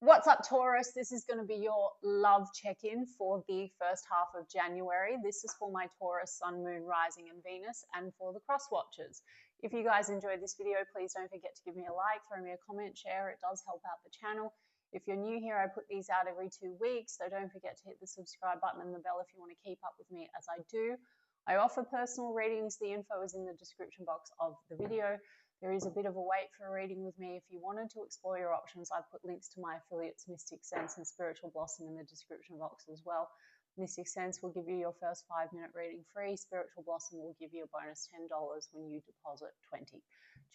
What's up, Taurus? This is going to be your love check-in for the first half of January. This is for my Taurus Sun, Moon, Rising and Venus, and for the cross watchers. If you guys enjoyed this video, please don't forget to give me a like, throw me a comment, share. It does help out the channel. If you're new here, I put these out every 2 weeks, so don't forget to hit the subscribe button and the bell if you want to keep up with me as I do. I offer personal readings. The info is in the description box of the video. There is a bit of a wait for a reading with me. If you wanted to explore your options, I've put links to my affiliates, Mystic Sense and Spiritual Blossom, in the description box as well. Mystic Sense will give you your first 5-minute reading free. Spiritual Blossom will give you a bonus $10 when you deposit $20.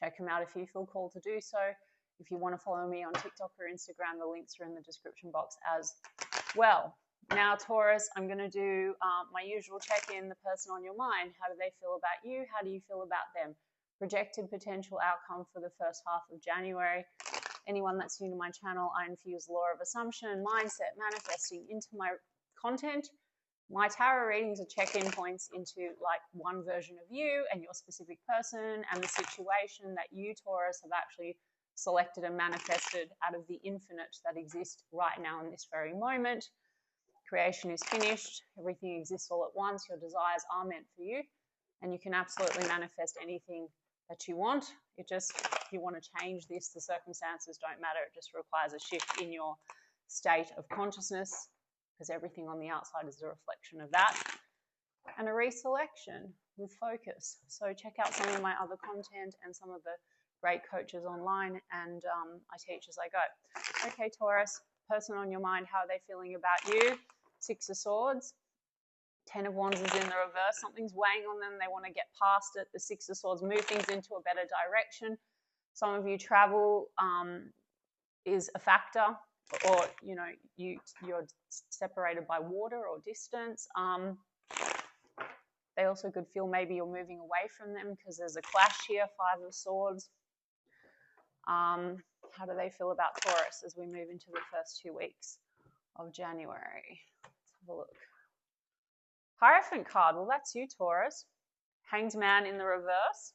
Check them out if you feel called to do so. If you want to follow me on TikTok or Instagram, the links are in the description box as well. Now, Taurus, I'm going to do my usual check-in, the person on your mind. How do they feel about you? How do you feel about them? Projected potential outcome for the first half of January. Anyone that's new to my channel, I infuse law of assumption, mindset, manifesting into my content. My tarot readings are check-in points into like one version of you and your specific person and the situation that you, Taurus, have actually selected and manifested out of the infinite that exists right now in this very moment. Creation is finished. Everything exists all at once. Your desires are meant for you, and you can absolutely manifest anything that you want. It just, if you want to change this, the circumstances don't matter. It just requires a shift in your state of consciousness, because everything on the outside is a reflection of that. And a reselection with focus. So check out some of my other content and some of the great coaches online, and I teach as I go. Okay, Taurus, person on your mind, how are they feeling about you? 6 of Swords. 10 of Wands is in the reverse. Something's weighing on them. They want to get past it. The 6 of Swords, move things into a better direction. Some of you, travel is a factor, or you're separated by water or distance. They also could feel maybe you're moving away from them because there's a clash here. 5 of Swords. How do they feel about Taurus as we move into the first 2 weeks of January? Let's have a look. Hierophant card, well, that's you, Taurus. Hanged Man in the reverse.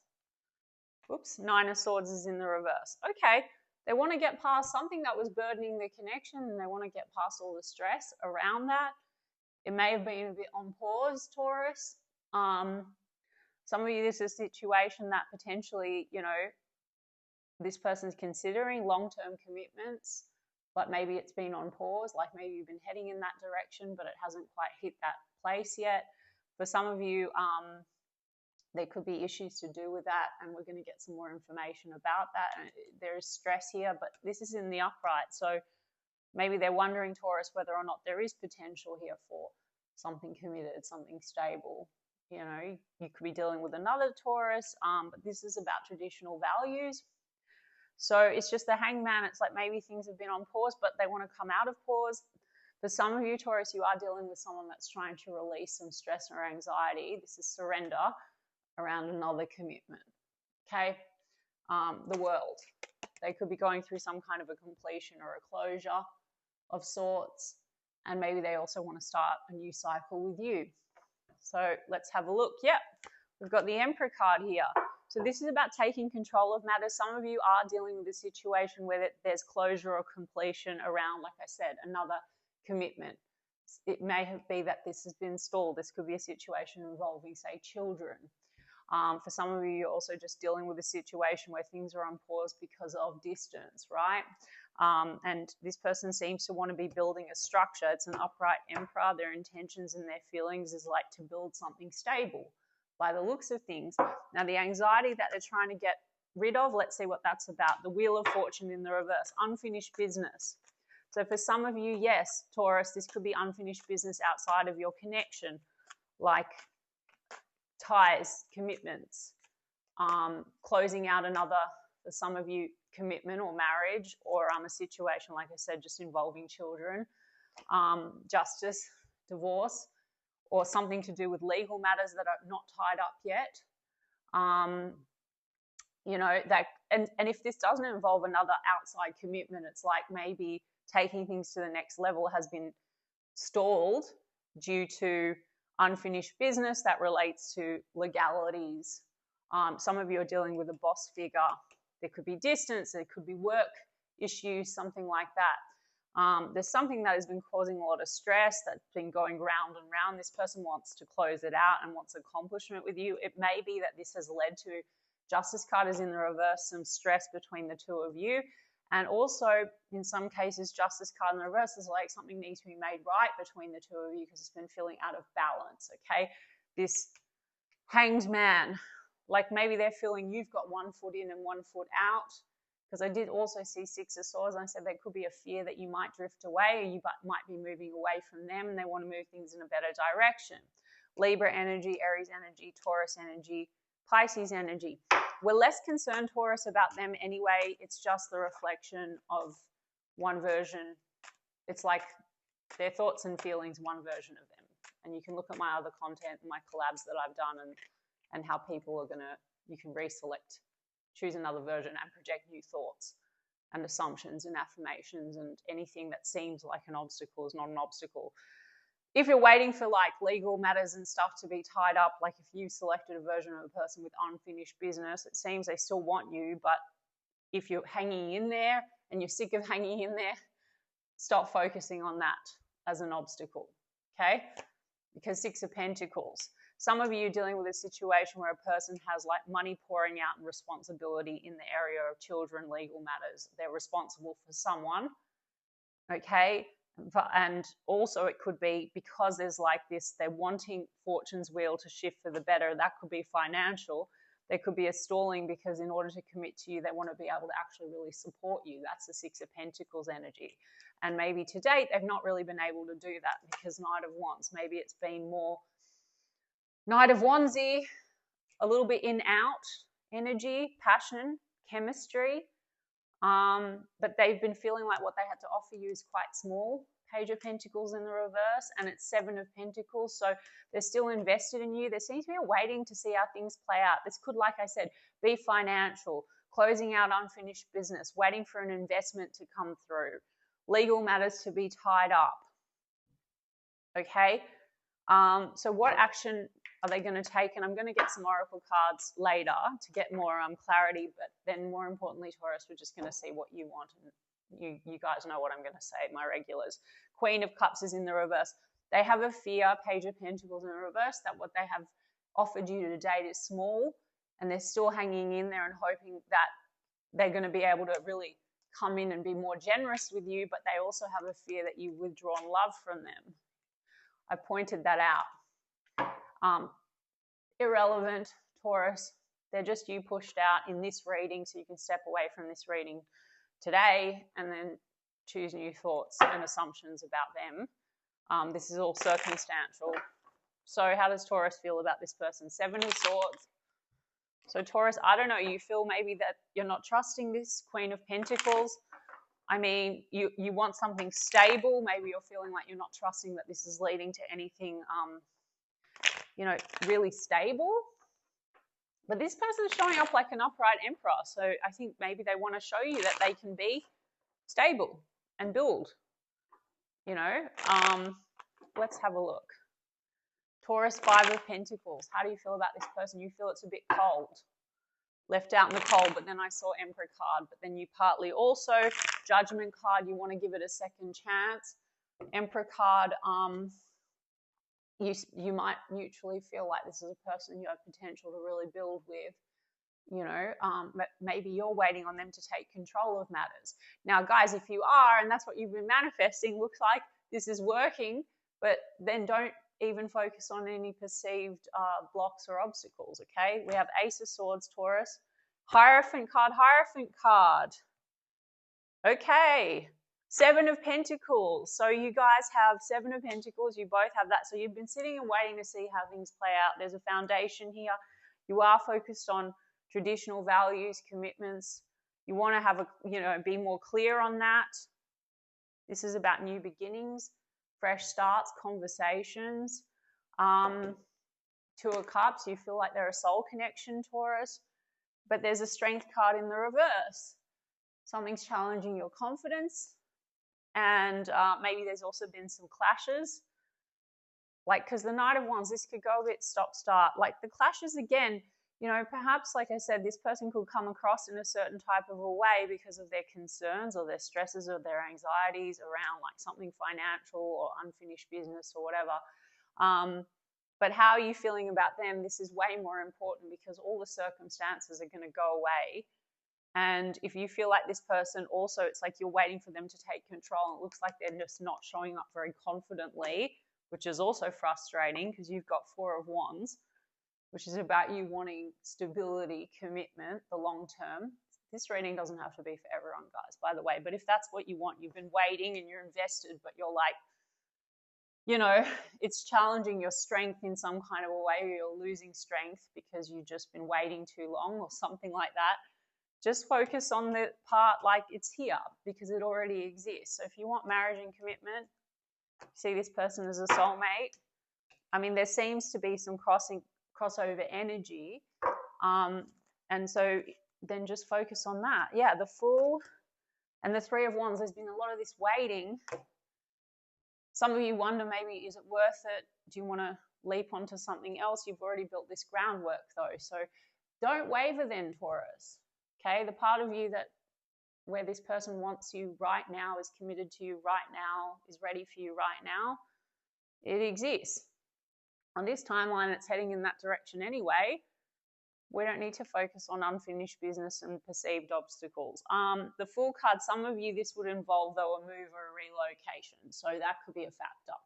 Whoops, 9 of Swords is in the reverse. Okay, they want to get past something that was burdening their connection, and they want to get past all the stress around that. It may have been a bit on pause, Taurus. Some of you, this is a situation that potentially, this person's considering long-term commitments, but maybe it's been on pause, like maybe you've been heading in that direction, but it hasn't quite hit that place yet. For some of you, there could be issues to do with that, and we're going to get some more information about that. And there is stress here, but this is in the upright, so maybe they're wondering, Taurus, whether or not there is potential here for something committed, something stable. You could be dealing with another Taurus, but this is about traditional values. So it's just the Hanged Man. It's like maybe things have been on pause, but they want to come out of pause. For some of you, Taurus, you are dealing with someone that's trying to release some stress or anxiety. This is surrender around another commitment. Okay? The World. They could be going through some kind of a completion or a closure of sorts. And maybe they also want to start a new cycle with you. So let's have a look. Yep. We've got the Emperor card here. So this is about taking control of matters. Some of you are dealing with a situation where there's closure or completion around, like I said, another commitment. It may be that this has been stalled. This could be a situation involving, say, children. For some of you, you're also just dealing with a situation where things are on pause because of distance, right? And this person seems to want to be building a structure. It's an upright Emperor. Their intentions and their feelings is like to build something stable by the looks of things. Now, the anxiety that they're trying to get rid of, let's see what that's about. The Wheel of Fortune in the reverse, unfinished business. So for some of you, yes, Taurus, this could be unfinished business outside of your connection, like ties, commitments, closing out another, for some of you, commitment or marriage, or a situation, like I said, just involving children, justice, divorce, or something to do with legal matters that are not tied up yet. And if this doesn't involve another outside commitment, it's like maybe taking things to the next level has been stalled due to unfinished business that relates to legalities. Some of you are dealing with a boss figure. There could be distance, there could be work issues, something like that. There's something that has been causing a lot of stress that's been going round and round. This person wants to close it out and wants accomplishment with you. It may be that this has led to, Justice card is in the reverse, some stress between the two of you. And also, in some cases, Justice card in the reverse is like something needs to be made right between the two of you because it's been feeling out of balance, okay? This Hanged Man, like maybe they're feeling you've got 1 foot in and 1 foot out, because I did also see 6 of Swords, and I said there could be a fear that you might drift away, or you might be moving away from them, and they want to move things in a better direction. Libra energy, Aries energy, Taurus energy, Pisces energy. We're less concerned, Taurus, about them anyway. It's just the reflection of one version. It's like their thoughts and feelings, one version of them. And you can look at my other content, my collabs that I've done, and how people are going to, you can reselect, choose another version and project new thoughts and assumptions and affirmations, and anything that seems like an obstacle is not an obstacle. If you're waiting for like legal matters and stuff to be tied up, like if you selected a version of a person with unfinished business, it seems they still want you, but if you're hanging in there and you're sick of hanging in there, stop focusing on that as an obstacle, okay? Because 6 of Pentacles. Some of you are dealing with a situation where a person has like money pouring out and responsibility in the area of children, legal matters. They're responsible for someone, okay? And also it could be because there's like this, they're wanting fortune's wheel to shift for the better. That could be financial. There could be a stalling because in order to commit to you, they want to be able to actually really support you. That's the 6 of Pentacles energy. And maybe to date, they've not really been able to do that because Knight of Wands. Maybe it's been more Knight of Wandsy, a little bit in-out energy, passion, chemistry. But they've been feeling like what they had to offer you is quite small. Page of Pentacles in the reverse, and it's 7 of Pentacles. So they're still invested in you. There seems to be a waiting to see how things play out. This could, like I said, be financial, closing out unfinished business, waiting for an investment to come through, legal matters to be tied up. Okay? So what action are they going to take? And I'm going to get some oracle cards later to get more clarity, but then more importantly, Taurus, we're just going to see what you want, and you guys know what I'm going to say, my regulars. Queen of Cups is in the reverse. They have a fear, Page of Pentacles in the reverse, that what they have offered you to date is small, and they're still hanging in there and hoping that they're going to be able to really come in and be more generous with you, but they also have a fear that you've withdrawn love from them. I pointed that out. Irrelevant, Taurus. They're just you pushed out in this reading, so you can step away from this reading today and then choose new thoughts and assumptions about them. This is all circumstantial. So how does Taurus feel about this person? 7 of Swords. So Taurus, I don't know, you feel maybe that you're not trusting this Queen of Pentacles. I mean, you want something stable. Maybe you're feeling like you're not trusting that this is leading to anything, really stable. But this person is showing up like an upright emperor. So I think maybe they want to show you that they can be stable and build. Let's have a look. Taurus, 5 of Pentacles. How do you feel about this person? You feel it's a bit cold. Left out in the cold, but then I saw Emperor card. But then you partly also, Judgment card, you want to give it a second chance. Emperor card, you might mutually feel like this is a person you have potential to really build with, but maybe you're waiting on them to take control of matters. Now, guys, if you are, and that's what you've been manifesting, looks like this is working, but then don't even focus on any perceived blocks or obstacles, okay? We have Ace of Swords, Taurus. Hierophant card. Okay. 7 of Pentacles. So you guys have 7 of Pentacles. You both have that. So you've been sitting and waiting to see how things play out. There's a foundation here. You are focused on traditional values, commitments. You want to have be more clear on that. This is about new beginnings, fresh starts, conversations. 2 of Cups. You feel like they're a soul connection, Taurus. But there's a Strength card in the reverse. Something's challenging your confidence. And maybe there's also been some clashes. Like, because the Knight of Wands, this could go a bit stop-start. Like the clashes, again, you know, perhaps, like I said, this person could come across in a certain type of a way because of their concerns or their stresses or their anxieties around like something financial or unfinished business or whatever. But how are you feeling about them? This is way more important because all the circumstances are going to go away. And if you feel like this person also, it's like you're waiting for them to take control. It looks like they're just not showing up very confidently, which is also frustrating because you've got 4 of Wands, which is about you wanting stability, commitment, the long term. This reading doesn't have to be for everyone, guys, by the way. But if that's what you want, you've been waiting and you're invested, but you're like, you know, it's challenging your strength in some kind of a way, or you're losing strength because you've just been waiting too long or something like that. Just focus on the part like it's here because it already exists. So if you want marriage and commitment, see this person as a soulmate. I mean, there seems to be some crossover energy. And so then just focus on that. Yeah, the Fool and the 3 of Wands, there's been a lot of this waiting. Some of you wonder maybe, is it worth it? Do you want to leap onto something else? You've already built this groundwork though. So don't waver then, Taurus. Okay, the part of you that where this person wants you right now, is committed to you right now, is ready for you right now, it exists. On this timeline, it's heading in that direction anyway. We don't need to focus on unfinished business and perceived obstacles. The Fool card, some of you, this would involve though a move or a relocation. So that could be a factor.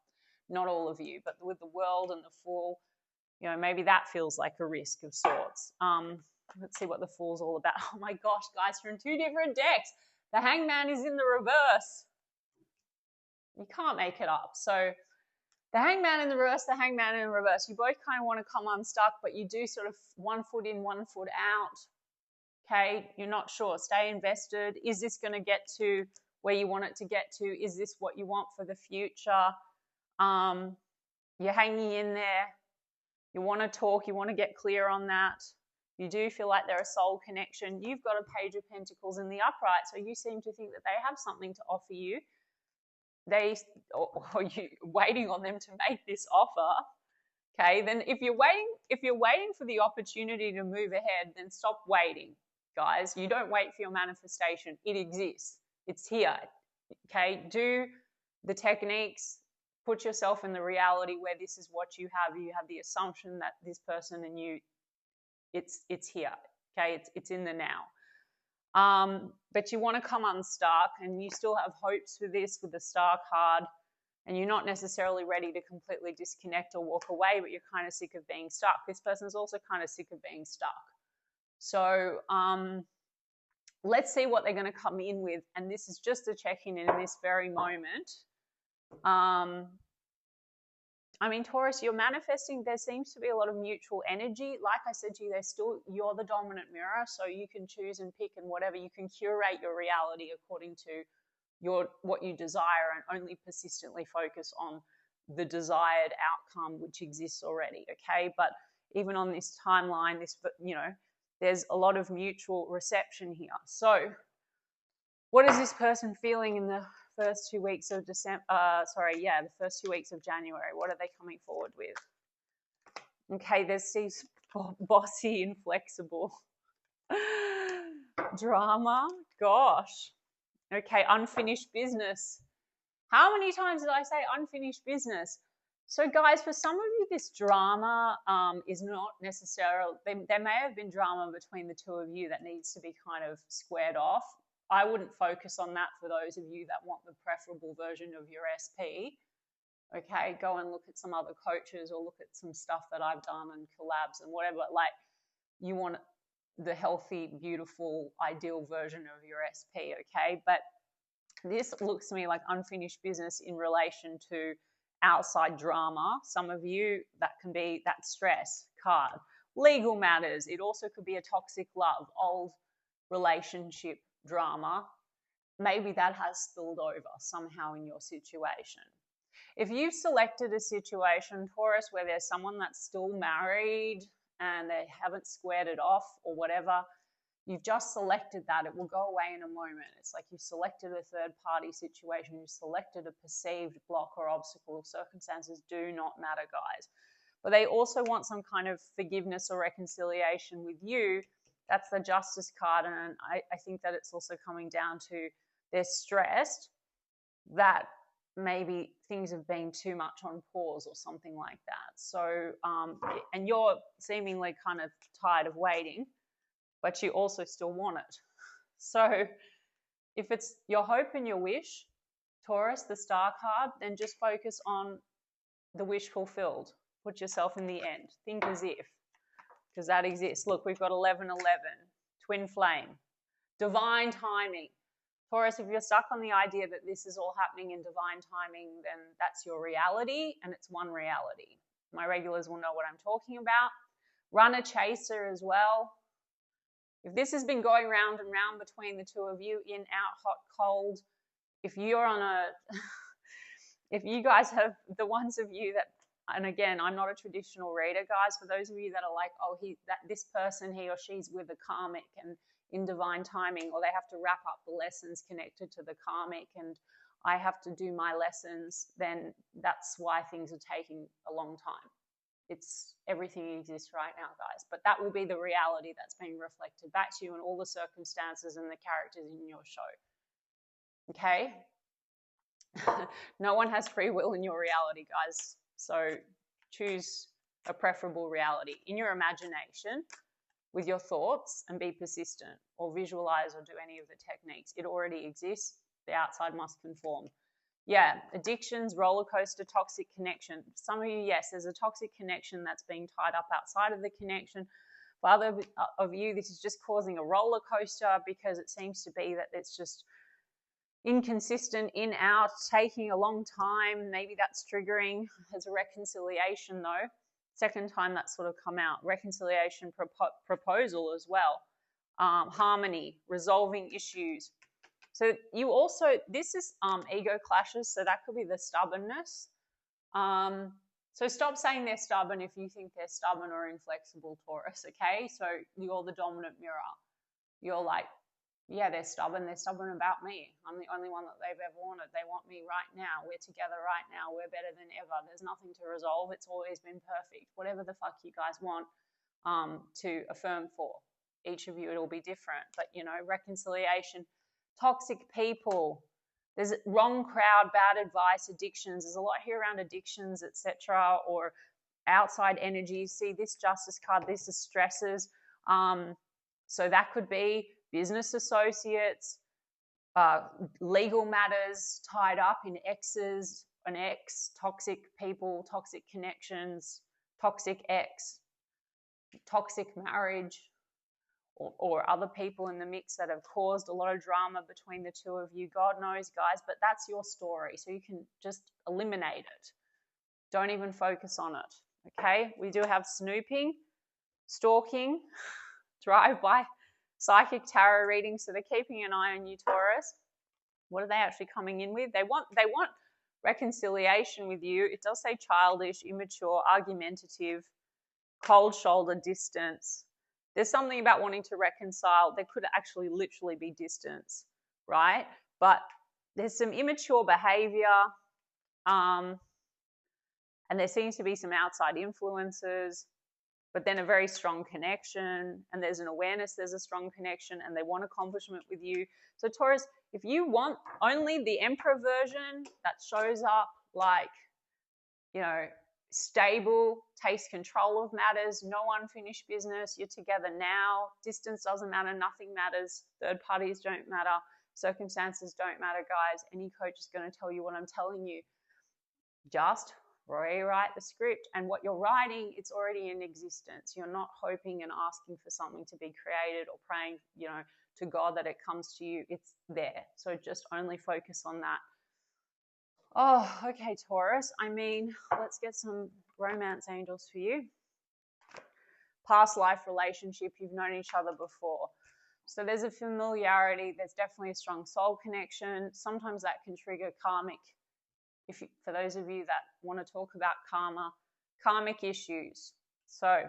Not all of you, but with the World and the Fool, you know, maybe that feels like a risk of sorts. Let's see what the Fool's all about. Oh my gosh, guys, you're in 2 different decks. The Hangman is in the reverse. You can't make it up. So the Hangman in the reverse, the Hangman in the reverse. You both kind of want to come unstuck, but you do sort of 1 foot in, 1 foot out. Okay, you're not sure. Stay invested. Is this going to get to where you want it to get to? Is this what you want for the future? You're hanging in there. You want to talk. You want to get clear on that. You do feel like they're a soul connection. You've got a Page of Pentacles in the upright, so you seem to think that they have something to offer you. Or you waiting on them to make this offer. Okay, then if you're waiting for the opportunity to move ahead, then stop waiting, guys. You don't wait for your manifestation. It exists. It's here. Okay, do the techniques. Put yourself in the reality where this is what you have. You have the assumption that this person and you, it's here. Okay, it's in the now. But you want to come unstuck, and you still have hopes for this with the Star card, and you're not necessarily ready to completely disconnect or walk away, but you're kind of sick of being stuck. This person's also kind of sick of being stuck. So let's see what they're going to come in with, and this is just a check-in in this very moment. I mean, Taurus, you're manifesting. There seems to be a lot of mutual energy. Like I said to you, you're the dominant mirror, so you can choose and pick and whatever. You can curate your reality according to what you desire, and only persistently focus on the desired outcome which exists already. Okay, but even on this timeline, there's a lot of mutual reception here. So, what is this person feeling in the first 2 weeks of December? The first 2 weeks of January. What are they coming forward with? Okay, there's these bossy, inflexible drama. Gosh. Okay, unfinished business. How many times did I say unfinished business? So, guys, for some of you, this drama is not necessarily. There may have been drama between the 2 of you that needs to be kind of squared off. I wouldn't focus on that for those of you that want the preferable version of your SP. Okay, go and look at some other coaches or look at some stuff that I've done and collabs and whatever. Like, you want the healthy, beautiful, ideal version of your SP, okay? But this looks to me like unfinished business in relation to outside drama. Some of you, that can be that stress card. Legal matters. It also could be a toxic love, old relationship drama. Maybe that has spilled over somehow in your situation. If you've selected a situation, Taurus, where there's someone that's still married and they haven't squared it off or whatever, you've just selected that. It will go away in a moment. It's like you selected a third-party situation. You selected a perceived block or obstacle. Circumstances do not matter, guys. but they also want some kind of forgiveness or reconciliation with you. That's the Justice card, and I think that it's also coming down to they're stressed that maybe things have been too much on pause or something like that. So, and you're seemingly kind of tired of waiting, but you also still want it. So if it's your hope and your wish, Taurus, the Star card, then just focus on the wish fulfilled. Put yourself in the end. Think as if, because that exists. Look, we've got 11-11, twin flame, divine timing. Taurus, if you're stuck on the idea that this is all happening in divine timing, then that's your reality, and it's one reality. My regulars will know what I'm talking about. Runner chaser as well. If this has been going round and round between the two of you, in, out, hot, cold, if you're on a, if you guys have, the ones of you that, and again, I'm not a traditional reader, guys, for those of you that are like, oh, this person, he or she's with a karmic and in divine timing, or they have to wrap up the lessons connected to the karmic and I have to do my lessons, then that's why things are taking a long time. It's everything exists right now, guys, but that will be the reality that's being reflected back to you and all the circumstances and the characters in your show. Okay? No one has free will in your reality, guys, so choose a preferable reality in your imagination with your thoughts and be persistent, or visualize or do any of the techniques. It already exists. The outside must conform. Yeah, addictions, roller coaster, toxic connection. Some of you, yes, there's a toxic connection that's being tied up outside of the connection. For other of you, this is just causing a roller coaster because it seems to be that it's just inconsistent, in, out, taking a long time. Maybe that's triggering as a reconciliation though. Second time that's sort of come out. Reconciliation proposal as well. Harmony, resolving issues. So you also, this is ego clashes, so that could be the stubbornness. So stop saying they're stubborn if you think they're stubborn or inflexible, Taurus, okay? So you're the dominant mirror. You're like, yeah, they're stubborn about me. I'm the only one that they've ever wanted. They want me right now. We're together right now. We're better than ever. There's nothing to resolve. It's always been perfect. Whatever the fuck you guys want to affirm for. Each of you, it'll be different. But, you know, reconciliation, toxic people, there's wrong crowd, bad advice, addictions. There's a lot here around addictions, etc., or outside energies. See, this Justice card, this is stresses. So that could be business associates, legal matters tied up in exes, an ex, toxic people, toxic connections, toxic ex, toxic marriage, or other people in the mix that have caused a lot of drama between the two of you. God knows, guys, but that's your story, so you can just eliminate it. Don't even focus on it, okay? We do have snooping, stalking, drive-by, psychic tarot reading, so they're keeping an eye on you, Taurus. What are they actually coming in with? They want reconciliation with you. It does say childish, immature, argumentative, cold shoulder, distance. There's something about wanting to reconcile. There could actually literally be distance, right? But there's some immature behavior, and there seems to be some outside influences, but then a very strong connection, and there's an awareness there's a strong connection, and they want accomplishment with you. So Taurus, if you want only the Emperor version that shows up like, you know, stable, takes control of matters, no unfinished business, you're together now, distance doesn't matter, nothing matters, third parties don't matter, circumstances don't matter, guys. Any coach is going to tell you what I'm telling you. Just rewrite the script, and what you're writing, it's already in existence. You're not hoping and asking for something to be created or praying, you know, to God that it comes to you. It's there. So just only focus on that. Oh, okay, Taurus. I mean, let's get some romance angels for you. Past life relationship, you've known each other before. So there's a familiarity. There's definitely a strong soul connection. Sometimes that can trigger karmic. For those of you that want to talk about karmic issues. So,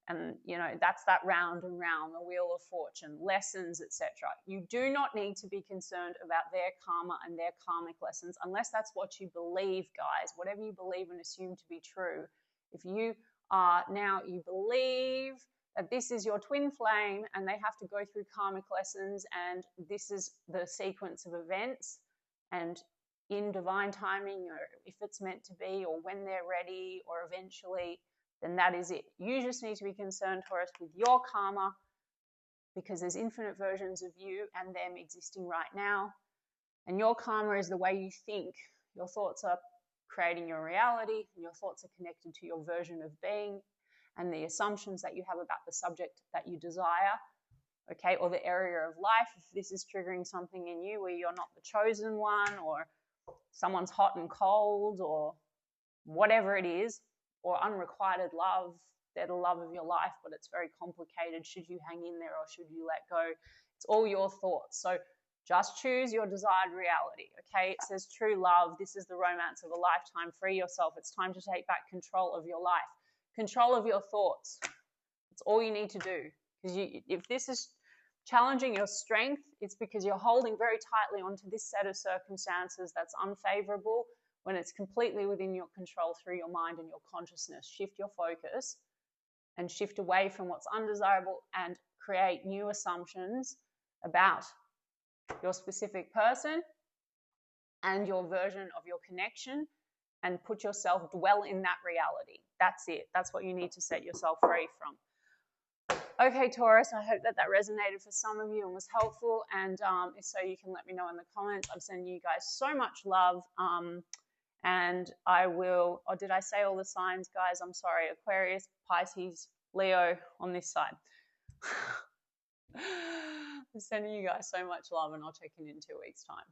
and you know, that's that round and round, the wheel of fortune, lessons, etc. You do not need to be concerned about their karma and their karmic lessons unless that's what you believe, guys. Whatever you believe and assume to be true If you are now, you believe that this is your twin flame and they have to go through karmic lessons and this is the sequence of events, and in divine timing, or if it's meant to be, or when they're ready, or eventually, then that is it. You just need to be concerned, Taurus, with your karma, because there's infinite versions of you and them existing right now. And your karma is the way you think. Your thoughts are creating your reality, and your thoughts are connected to your version of being and the assumptions that you have about the subject that you desire, okay, or the area of life. If this is triggering something in you where you're not the chosen one, or someone's hot and cold, or whatever it is, or unrequited love, they're the love of your life, but it's very complicated. Should you hang in there or should you let go? It's all your thoughts. So just choose your desired reality, okay? It says true love. This is the romance of a lifetime. Free yourself. It's time to take back control of your life. Control of your thoughts. It's all you need to do. Because if this is challenging your strength, it's because you're holding very tightly onto this set of circumstances that's unfavorable when it's completely within your control through your mind and your consciousness. Shift your focus and shift away from what's undesirable and create new assumptions about your specific person and your version of your connection, and put yourself, dwell in that reality. That's it. That's what you need to set yourself free from. Okay, Taurus, I hope that resonated for some of you and was helpful. And if so, you can let me know in the comments. I'm sending you guys so much love. And I will, or did I say all the signs, guys? I'm sorry. Aquarius, Pisces, Leo on this side. I'm sending you guys so much love, and I'll check in 2 weeks' time.